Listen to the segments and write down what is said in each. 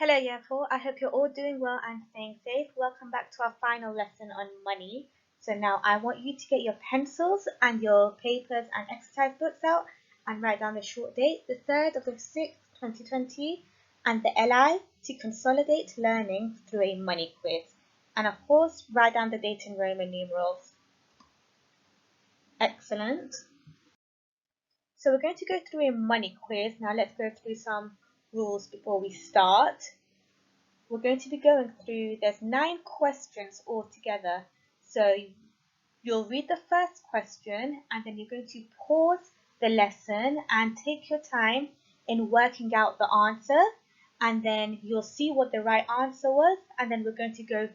Hello, Year 4. I hope you're all doing well and staying safe. Welcome back to our final lesson on money. So now I want you to get your pencils and your papers and exercise books out and write down the short date, the 3rd of the 6th, 2020, and the LI to consolidate learning through a money quiz. And of course, write down the date in Roman numerals. Excellent. So we're going to go through a money quiz. Now let's go through some rules before we start. We're going to be going through, there's 9 questions altogether. So you'll read the first question and then you're going to pause the lesson and take your time in working out the answer, and then you'll see what the right answer was, and then we're going to go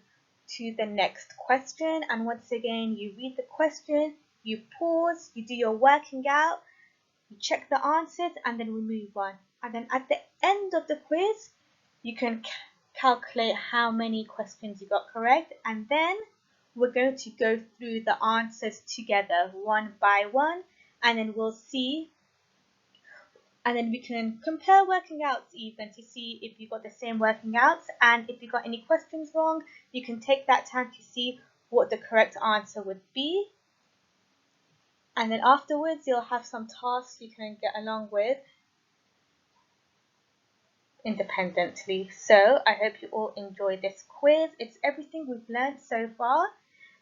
to the next question. And once again, you read the question, you pause, you do your working out, you check the answers, and then we move on. And then at the end of the quiz, you can calculate how many questions you got correct, and then we're going to go through the answers together one by one, and then we'll see, and then we can compare working outs even to see if you got the same working outs, and if you got any questions wrong, you can take that time to see what the correct answer would be. And then afterwards, you'll have some tasks you can get along with independently. So I hope you all enjoy this quiz. It's everything we've learned so far,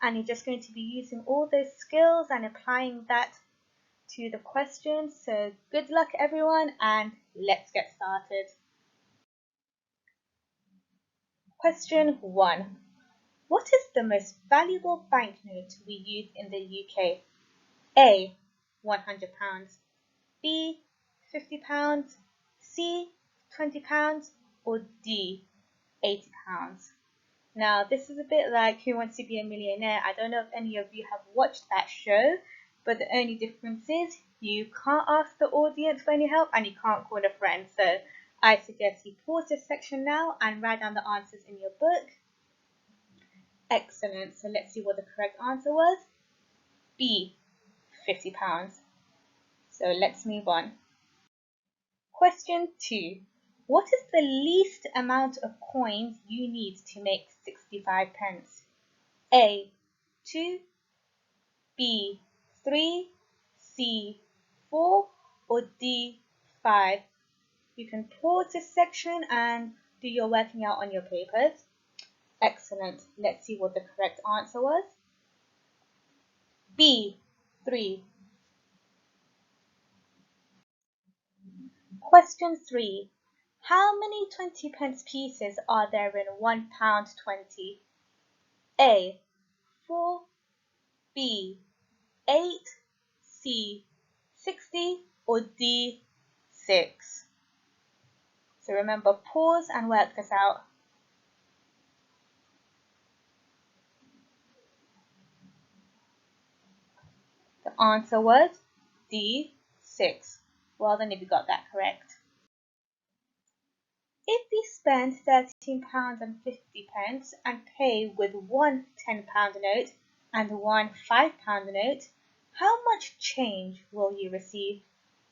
and you're just going to be using all those skills and applying that to the questions. So good luck everyone, and let's get started. Question 1. What is the most valuable banknote we use in the UK? A. £100, B. £50, C. £20, or D. £80. Now, this is a bit like Who Wants to Be a Millionaire. I don't know if any of you have watched that show, but the only difference is you can't ask the audience for any help and you can't call a friend. So I suggest you pause this section now and write down the answers in your book. Excellent. So let's see what the correct answer was. B. £50. So let's move on. Question 2. What is the least amount of coins you need to make 65 pence? A. 2, B. 3, C. 4, or D. 5. You can pause this section and do your working out on your papers. Excellent. Let's see what the correct answer was. B. 3. Question 3. How many 20 pence pieces are there in £1.20? A. 4, B. 8, C. 60, or D. 6. So remember, pause and work this out. The answer was D. 6. Well done if you got that correct. If we spend £13.50 and pay with one £10 note and one £5 note, how much change will you receive?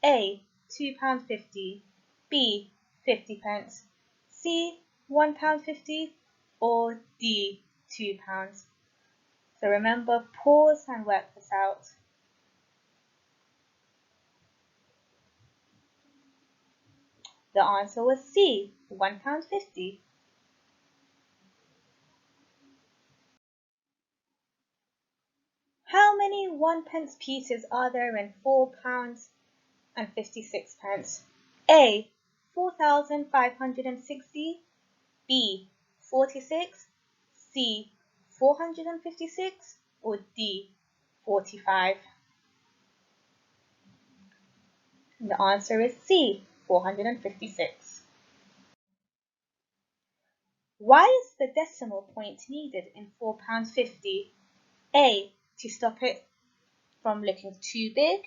A. £2.50, B. 50 pence, C. £1.50, or D. £2. So remember, pause and work this out. The answer was C. £1.50. How many 1 pence pieces are there in £4.56? A. 4,560, B. 46, C. 456, or D. 45. And the answer is C. 456. Why is the decimal point needed in £4.50? A. To stop it from looking too big,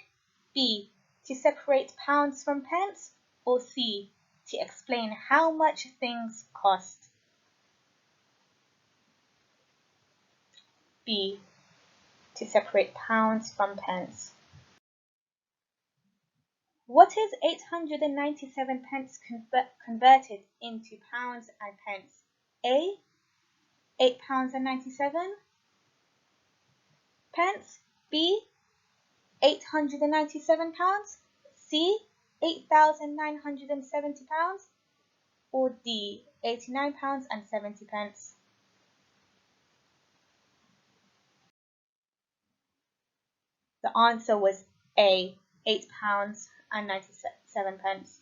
B. To separate pounds from pence, or C. To explain how much things cost? B. To separate pounds from pence. What is 897 pence converted into pounds and pence? A. £8.97. B. £897. C. £8,970. Or D. £89.70. The answer was A. £8.97.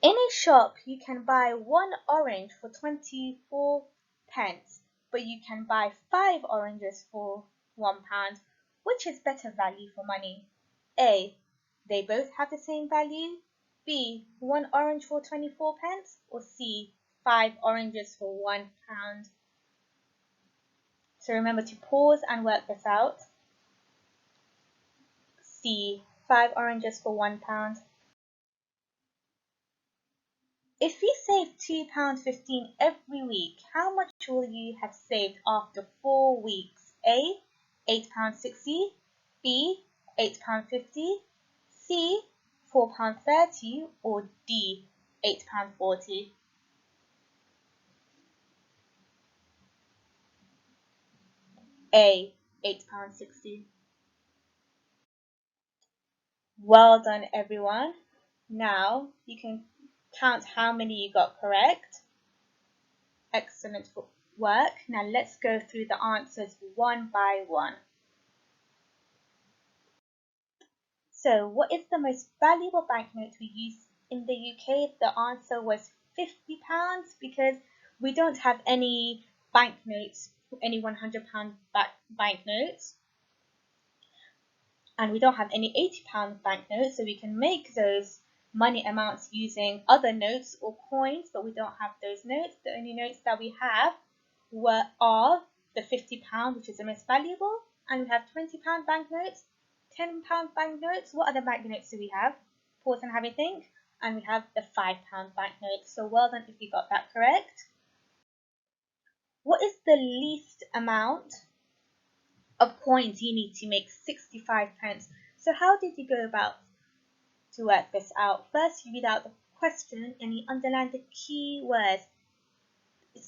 In a shop, you can buy one orange for 24 pence, but you can buy 5 oranges for £1. Which is better value for money? A. They both have the same value. B. One orange for 24 pence. Or C. 5 oranges for £1. So remember to pause and work this out. C. 5 oranges for £1. If you save £2.15 every week, how much will you have saved after 4 weeks? A. £8.60. B. £8.50. C. £4.30. Or D. £8.40. A. £8.60. Well done, everyone. Now you can count how many you got correct. Excellent work. Now let's go through the answers one by one. So what is the most valuable banknote we use in the UK? The answer was £50 because we don't have any banknotes, any £100 banknotes. And we don't have any £80 banknotes, so we can make those money amounts using other notes or coins, but we don't have those notes. The only notes that we have are the £50, which is the most valuable, and we have £20 banknotes, £10 banknotes. What other banknotes do we have? Pause and have a think. And we have the £5 banknotes. So well done if you got that correct. What is the least amount of coins you need to make 65 pence? So how did you go about to work this out? First, you read out the question and you underline the key words. The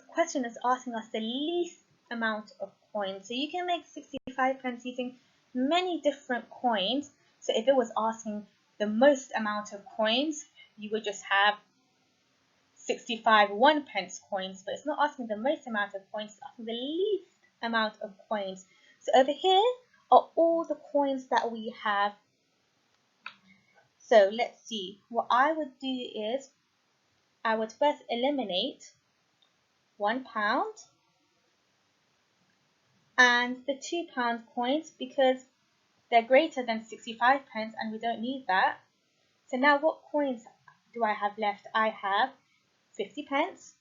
question is asking us the least amount of coins. So you can make 65 pence using many different coins. So if it was asking the most amount of coins, you would just have 65 1-pence coins, but it's not asking the most amount of coins, it's asking the least amount of coins. So over here are all the coins that we have. So let's see. What I would do is I would first eliminate £1 and the £2 coins because they're greater than 65 pence and we don't need that. So now what coins do I have left? I have 50 pence,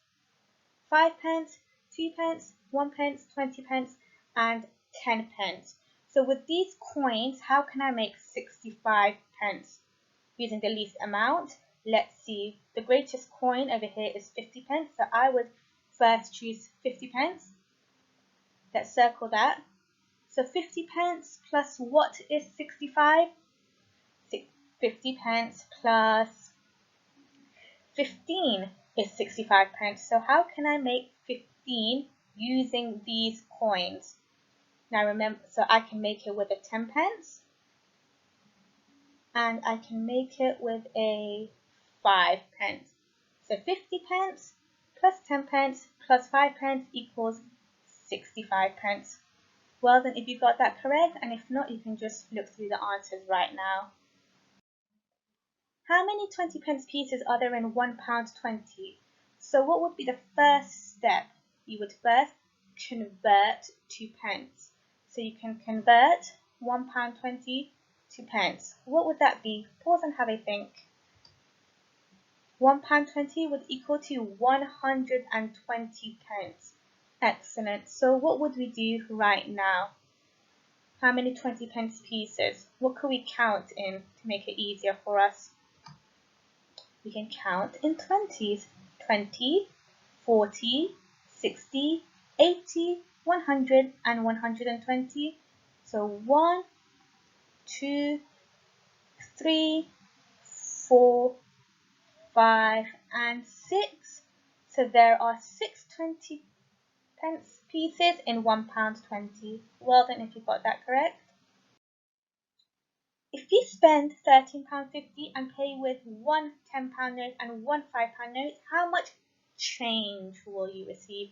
5 pence, 2 pence, 1 pence, 20 pence, and 10 pence. So with these coins, how can I make 65 pence? Using the least amount, let's see. The greatest coin over here is 50 pence, so I would first choose 50 pence. Let's circle that. So 50 pence plus what is 65? 50 pence plus 15 is 65 pence. So how can I make 15 using these coins? Now remember, so I can make it with a 10 pence and I can make it with a 5 pence. So 50 pence plus 10 pence plus 5 pence equals 65 pence. Well then, if you got that correct, and if not, you can just look through the answers right now. How many 20 pence pieces are there in £1.20? So what would be the first step? You would first convert to pence. So you can convert £1.20 to pence. What would that be? Pause and have a think. £1.20 would equal to 120 pence. Excellent. So what would we do right now? How many 20 pence pieces? What could we count in to make it easier for us? We can count in 20s. 20, 40, 60, 80, 100, and 120. So 1, 2, 3, 4, 5 and 6. So there are 6 20p pieces in £1.20. Well done if you got that correct. If you spend £13.50 and pay with one £10 note and one £5 note, how much change will you receive?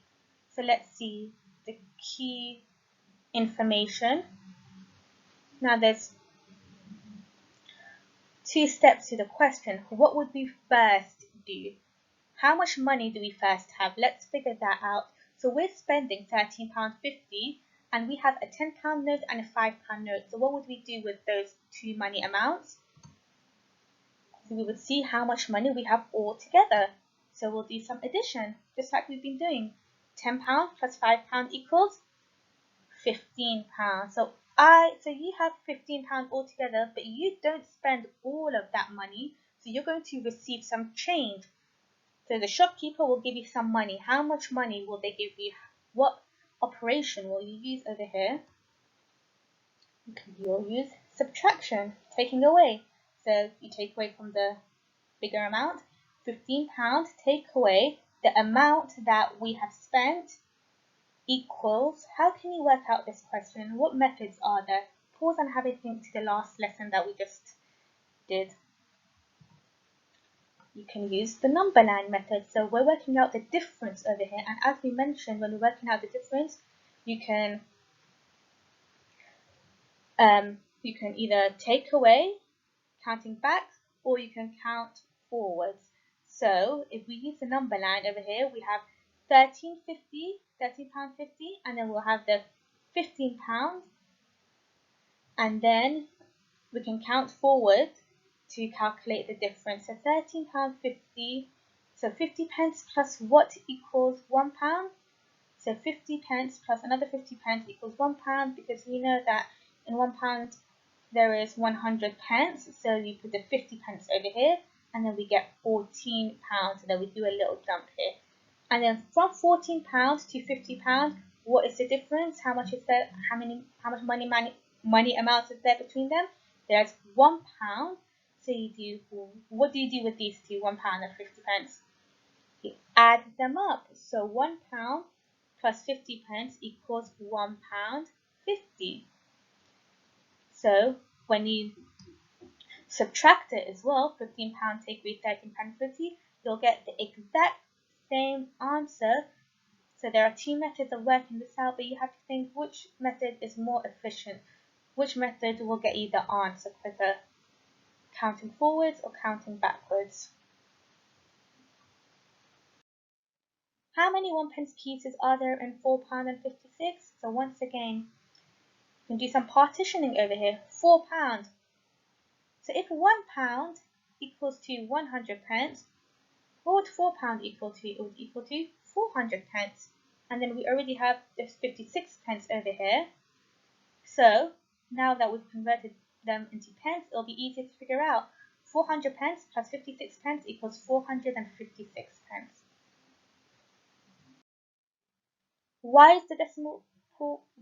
So let's see the key information. Now there's 2 steps to the question. What would we first do? How much money do we first have? Let's figure that out. So we're spending £13.50 and we have a £10 note and a £5 note. So what would we do with those 2 money amounts? So we would see how much money we have all together. So we'll do some addition, just like we've been doing. £10 plus £5 equals £15. So you have £15 altogether, but you don't spend all of that money. So you're going to receive some change. So the shopkeeper will give you some money. How much money will they give you? What operation will you use over here? You'll use subtraction, taking away. So you take away from the bigger amount, £15, take away the amount that we have spent equals, how can you work out this question? What methods are there? Pause and have a think to the last lesson that we just did. You can use the number line method. So we're working out the difference over here, and as we mentioned, when we're working out the difference, you can either take away, counting back, or you can count forwards. So if we use the number line over here, we have £13.50, and then we'll have the £15, and then we can count forward to calculate the difference. So £13.50, so 50 pence plus what equals £1? So 50 pence plus another 50 pence equals £1, because we know that in £1 there is 100 pence. So you put the 50 pence over here, and then we get £14. And then we do a little jump here. And then from £14 to £50, what is the difference? How much is there? How much money amount is there between them? There's £1. So what do you do with these two, £1 and 50 pence? You add them up. So £1 plus 50 pence equals £1.50. So when you subtract it as well, £15 take away £13.50, you'll get the exact same answer. So there are 2 methods of working this out, but you have to think which method is more efficient. Which method will get you the answer quicker? Counting forwards or counting backwards? How many 1p pieces are there in £4.56? So once again, you can do some partitioning over here. £4. So if £1 equals to 100 pence, what would £4 equal to? It would equal to 400 pence. And then we already have this 56 pence over here. So now that we've converted them into pence, it'll be easier to figure out. 400 pence plus 56 pence equals 456 pence. Why is the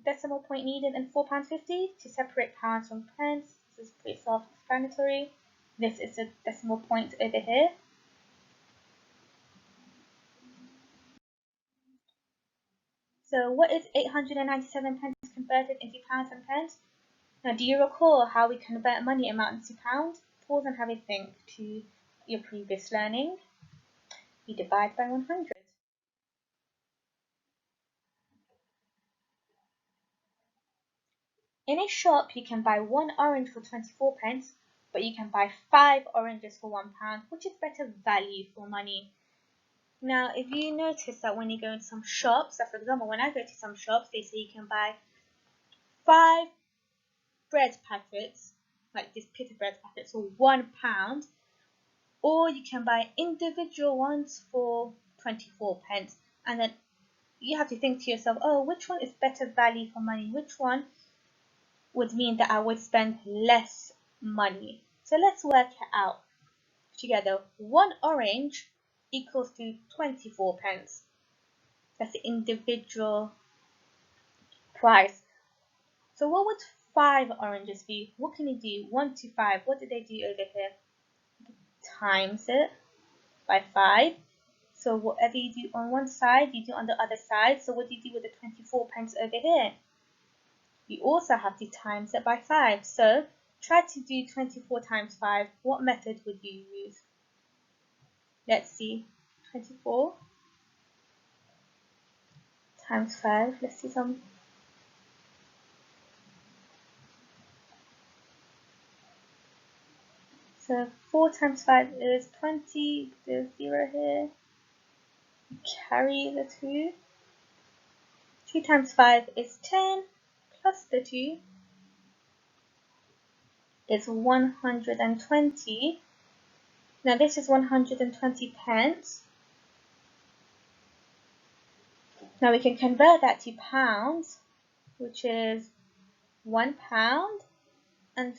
decimal point needed in £4.50? To separate pounds from pence. This is pretty self-explanatory. This is the decimal point over here. So what is 897 pence converted into pounds and pence? Now, do you recall how we convert money amount into pounds? Pause and have a think to your previous learning. You divide by 100. In a shop, you can buy 1 orange for 24 pence, but you can buy 5 oranges for £1. Which is better value for money? Now, if you notice that when you go in some shops, so for example, when I go to some shops, they say you can buy 5 bread packets, like this pita bread packets, for £1, or you can buy individual ones for 24 pence. And then you have to think to yourself, oh, which one is better value for money? Which one would mean that I would spend less money? So let's work it out together. 1 orange equals to 24 pence. That's the individual price. So what would 5 oranges for you. What can you do? 1 to 5. What did they do over here? Times it by 5. So whatever you do on one side, you do on the other side. So what do you do with the 24 pence over here? You also have to times it by 5. So try to do 24 times 5. What method would you use? Let's see. 24 times 5. Let's see some. So 4 times 5 is 20. There's 0 here. Carry the 2. 2 times 5 is 10. Plus the 2 is 120. Now this is 120 pence. Now we can convert that to pounds, which is £1 and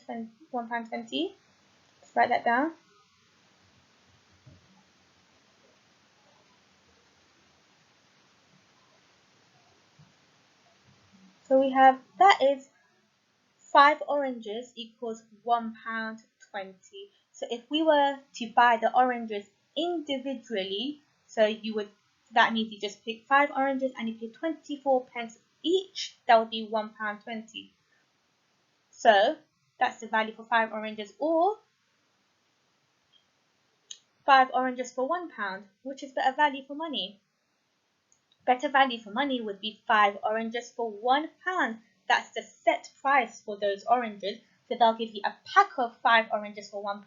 £1.20. Let's write that down. So we have, that is 5 oranges equals £1.20. So if we were to buy the oranges individually, so you would, that means you just pick 5 oranges and you pay 24 pence each, that would be £1.20. So that's the value for 5 oranges, or 5 oranges for £1, which is better value for money. Better value for money would be 5 oranges for £1. That's the set price for those oranges. So they'll give you a pack of 5 oranges for £1,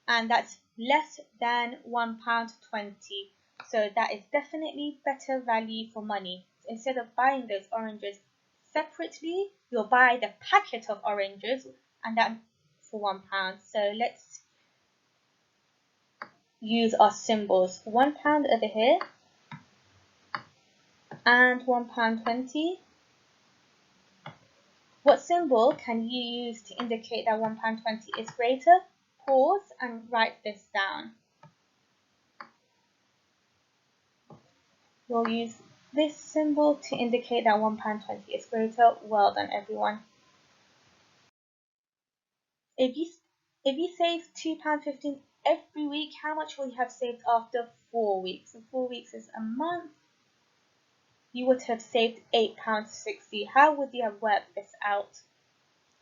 and that's less than £1.20. So that is definitely better value for money. So instead of buying those oranges separately, you'll buy the packet of oranges, and that for £1. So let's use our symbols. £1 over here and £1.20. What symbol can you use to indicate that £1.20 is greater? Pause and write this down. We'll use this symbol to indicate that £1.20 is greater. Well done, everyone. If you save £2.15 every week, how much will you have saved after 4 weeks? So 4 weeks is a month. You would have saved £8.60. How would you have worked this out?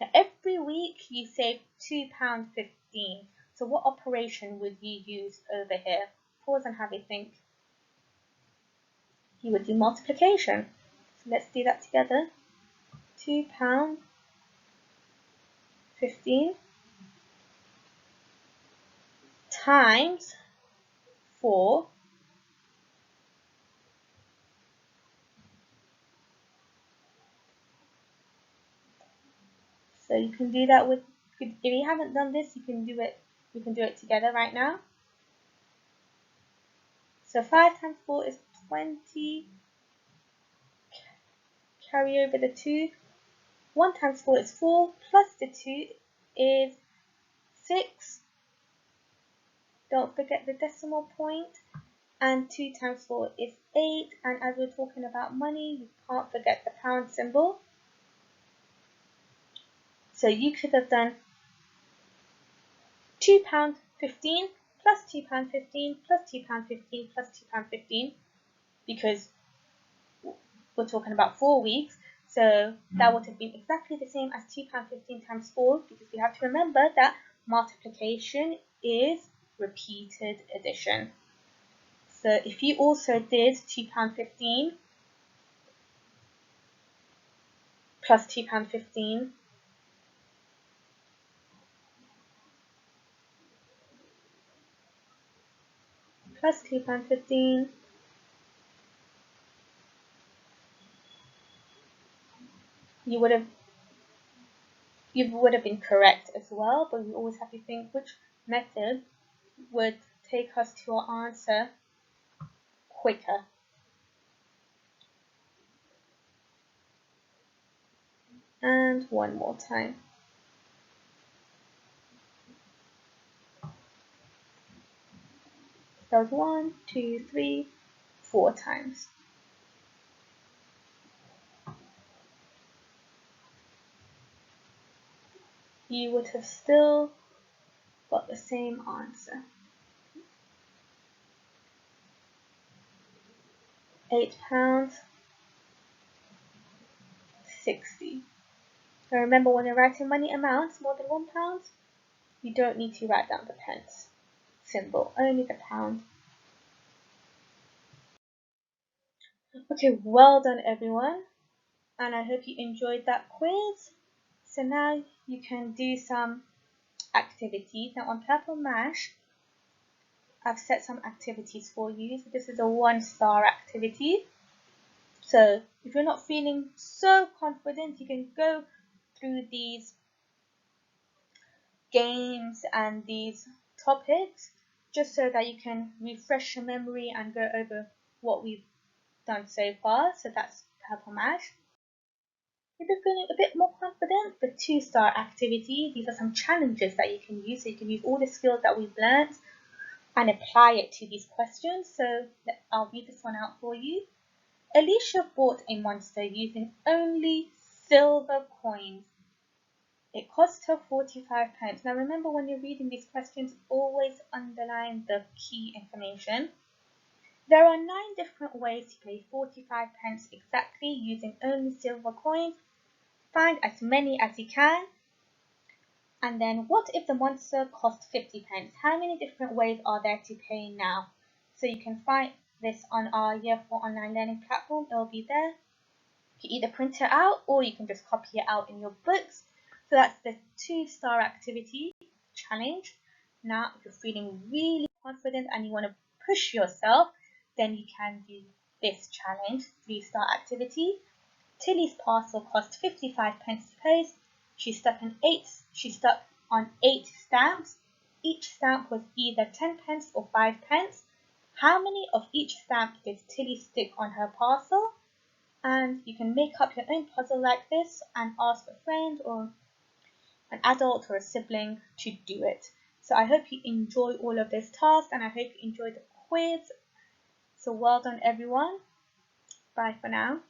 Now, every week you save £2.15. So what operation would you use over here? Pause and have a think. You would do multiplication. So let's do that together. £2.15 times 4 . So you can do that with, if you haven't done this, you can do it together right now. So 5 times 4 is 20. Carry over the 2. 1 times 4 is 4, plus the 2 is 6. Don't forget the decimal point. And 2 times 4 is 8. And as we're talking about money, you can't forget the pound symbol. So you could have done £2.15 plus £2.15 plus £2.15 plus £2.15, because we're talking about 4 weeks. So that would have been exactly the same as £2.15 times 4, because we have to remember that multiplication is repeated addition. So if you also did £2.15 plus £2.15 plus £2.15, you would have been correct as well, but we always have to think which method would take us to our answer quicker. And one more time. That was 1, 2, 3, 4 times. you would have still got the same answer. £8.60. Now remember, when you're writing money amounts more than £1, you don't need to write down the pence symbol, only the pound. Okay, well done everyone, and I hope you enjoyed that quiz. So now you can do some activities. Now on Purple Mash, I've set some activities for you. So this is a 1-star activity. So if you're not feeling so confident, you can go through these games and these topics just so that you can refresh your memory and go over what we've done so far. So that's Purple Mash. If you're feeling a bit more confident, the 2-star activity, these are some challenges that you can use. So you can use all the skills that we've learnt and apply it to these questions. So I'll read this one out for you. Alicia bought a monster using only silver coins. It cost her 45 pence. Now remember, when you're reading these questions, always underline the key information. There are 9 different ways to pay 45 pence exactly using only silver coins. Find as many as you can. And then, what if the monster cost 50 pence? How many different ways are there to pay now? So you can find this on our Year 4 online learning platform. It will be there. You can either print it out or you can just copy it out in your books. So that's the 2-star activity challenge. Now, if you're feeling really confident and you want to push yourself, then you can do this challenge, 3-star activity. Tilly's parcel cost 55 pence to post. She stuck on 8 stamps. Each stamp was either 10 pence or 5 pence. How many of each stamp did Tilly stick on her parcel? And you can make up your own puzzle like this and ask a friend or an adult or a sibling to do it. So I hope you enjoy all of this task, and I hope you enjoy the quiz. So well done everyone. Bye for now.